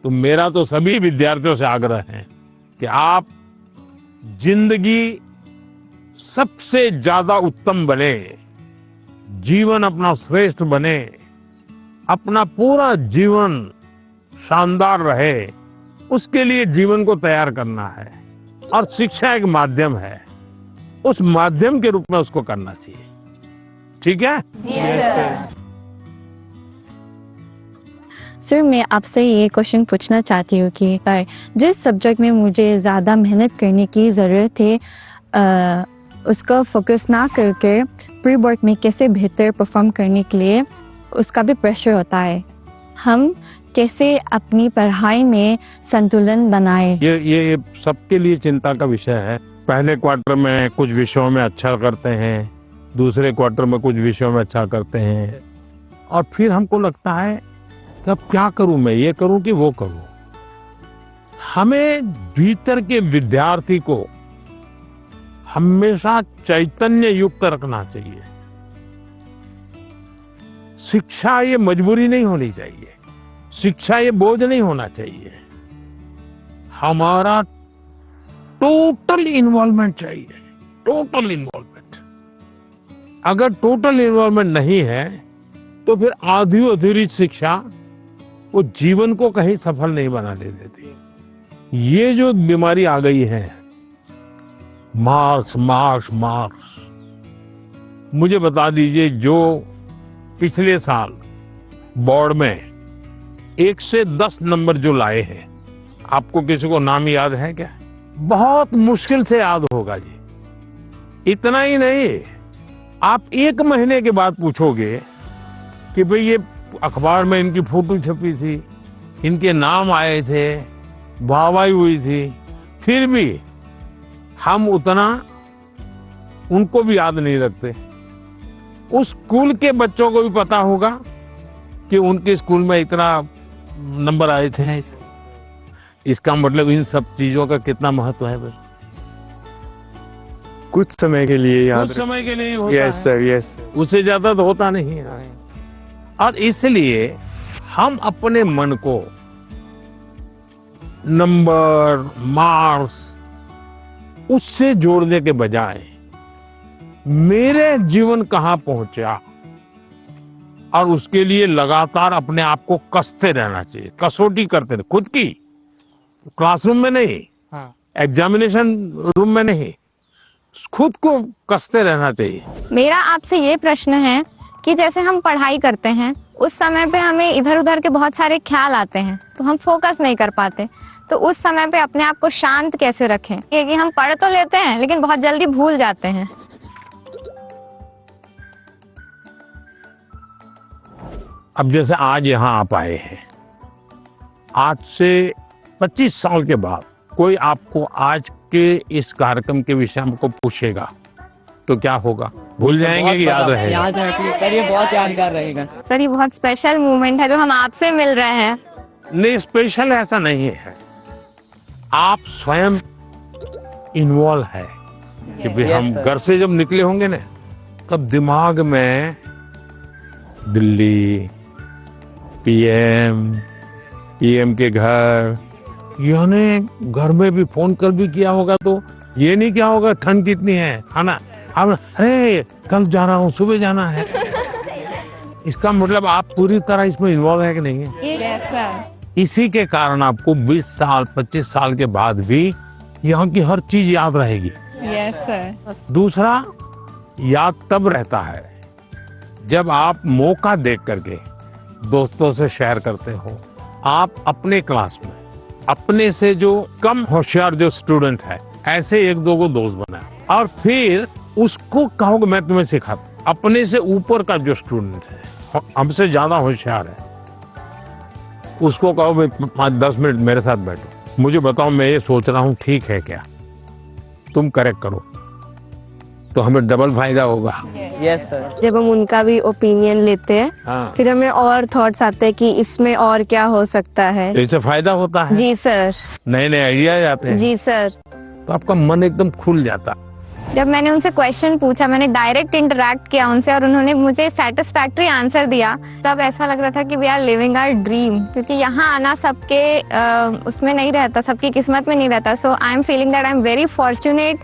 तो मेरा तो सभी विद्यार्थियों से आग्रह है कि आप जिंदगी सबसे ज्यादा उत्तम बने, जीवन अपना श्रेष्ठ बने, अपना पूरा जीवन शानदार रहे, उसके लिए जीवन को तैयार करना है। और शिक्षा एक माध्यम है, उस माध्यम के रूप में उसको करना चाहिए। ठीक है? सर, मैं आपसे ये क्वेश्चन पूछना चाहती हूँ कि जिस सब्जेक्ट में मुझे ज़्यादा मेहनत करने की ज़रूरत है, उसका फोकस ना करके प्री बोर्ड में कैसे बेहतर परफॉर्म करने के लिए उसका भी प्रेशर होता है। हम कैसे अपनी पढ़ाई में संतुलन बनाए? ये सबके लिए चिंता का विषय है। पहले क्वार्टर में कुछ विषयों में अच्छा करते हैं, दूसरे क्वार्टर में कुछ विषयों में अच्छा करते हैं, और फिर हमको लगता है कि अब क्या करूं, मैं ये करूं कि वो करूं। हमें भीतर के विद्यार्थी को हमेशा चैतन्य युक्त रखना चाहिए। शिक्षा ये मजबूरी नहीं होनी चाहिए, शिक्षा ये बोझ नहीं होना चाहिए। हमारा टोटल इन्वॉल्वमेंट चाहिए, टोटल इन्वॉल्वमेंट। अगर टोटल इन्वॉल्वमेंट नहीं है तो फिर आधी अधूरी शिक्षा वो जीवन को कहीं सफल नहीं बनाने देती। ये जो बीमारी आ गई है, मार्क्स मार्क्स मार्क्स, मुझे बता दीजिए, जो पिछले साल बोर्ड में 1 से 10 नंबर जो लाए हैं, आपको किसी को नाम याद है क्या? बहुत मुश्किल से याद होगा जी। इतना ही नहीं, आप 1 महीने के बाद पूछोगे कि भाई ये अखबार में इनकी फोटो छपी थी, इनके नाम आए थे, वाहवाही हुई थी, फिर भी हम उतना उनको भी याद नहीं रखते। उस स्कूल के बच्चों को भी पता होगा कि उनके स्कूल में इतना नंबर आए थे। इसका मतलब इन सब चीजों का कितना महत्व है? कुछ समय के लिए याद, कुछ समय के लिए होता यस सर, यस। उससे ज्यादा तो होता नहीं है। और इसलिए हम अपने मन को नंबर, मार्क्स, उससे जोड़ने के बजाय मेरे जीवन कहां पहुंचा, और उसके लिए लगातार अपने आप को कसते रहना चाहिए, कसौटी करते रहे खुद की। क्लासरूम में नहीं, एग्जामिनेशन रूम में नहीं, खुद को कसते रहना चाहिए। मेरा आपसे ये प्रश्न है कि जैसे हम पढ़ाई करते हैं, उस समय पे हमें इधर उधर के बहुत सारे ख्याल आते हैं, तो हम फोकस नहीं कर पाते। तो उस समय पे अपने आप को शांत कैसे रखें? क्योंकि हम पढ़ तो लेते हैं लेकिन बहुत जल्दी भूल जाते हैं। अब जैसे आज यहाँ आप आए हैं, आज से 25 साल के बाद कोई आपको आज के इस कार्यक्रम के विषय में को पूछेगा तो क्या होगा? भूल जाएंगे कि याद रहेगा? याद रहेगा सर, ये बहुत यादगार रहेगा। सर, ये बहुत स्पेशल मोमेंट है जो हम आपसे मिल रहे हैं। नहीं, स्पेशल ऐसा नहीं है, आप स्वयं इन्वॉल्व है कि भाई हम घर से जब निकले होंगे ना, तब दिमाग में दिल्ली, पीएम के घर, यानी घर में भी फोन कर भी किया होगा तो ये नहीं क्या होगा ठंड कितनी है ना, हम अरे कल जा रहा हूँ, सुबह जाना है। इसका मतलब आप पूरी तरह इसमें इन्वॉल्व है कि नहीं है? Yes sir. इसी के कारण आपको 20 साल 25 साल के बाद भी यहाँ की हर चीज याद रहेगी। Yes sir. दूसरा, याद तब रहता है जब आप मौका देख करके दोस्तों से शेयर करते हो। आप अपने क्लास में अपने से जो कम होशियार जो स्टूडेंट है, ऐसे 1-2 को दोस्त बनाए और फिर उसको कहो कि मैं तुम्हें सिखाता। अपने से ऊपर का जो स्टूडेंट है, हमसे ज्यादा होशियार है, उसको कहो भाई 5-10 मिनट मेरे साथ बैठो, मुझे बताओ मैं ये सोच रहा हूँ ठीक है क्या, तुम करेक्ट करो, तो हमें डबल फायदा होगा। Yes sir. जब हम उनका भी ओपिनियन लेते हैं, हाँ, फिर हमें और थॉट्स आते हैं कि इसमें और क्या हो सकता है। तो इससे फायदा होता है, जी सर। नए नए आइडिया आते हैं, जी सर। तो आपका मन एकदम खुल जाता। जब मैंने उनसे क्वेश्चन पूछा, मैंने डायरेक्ट इंटरेक्ट किया उनसे और उन्होंने मुझे सेटिस्फैक्ट्री आंसर दिया, तब ऐसा लग रहा था कि we are living our dream. क्योंकि यहाँ आना सबके उसमें नहीं रहता, सबकी किस्मत में नहीं रहता। So I am feeling that I am very fortunate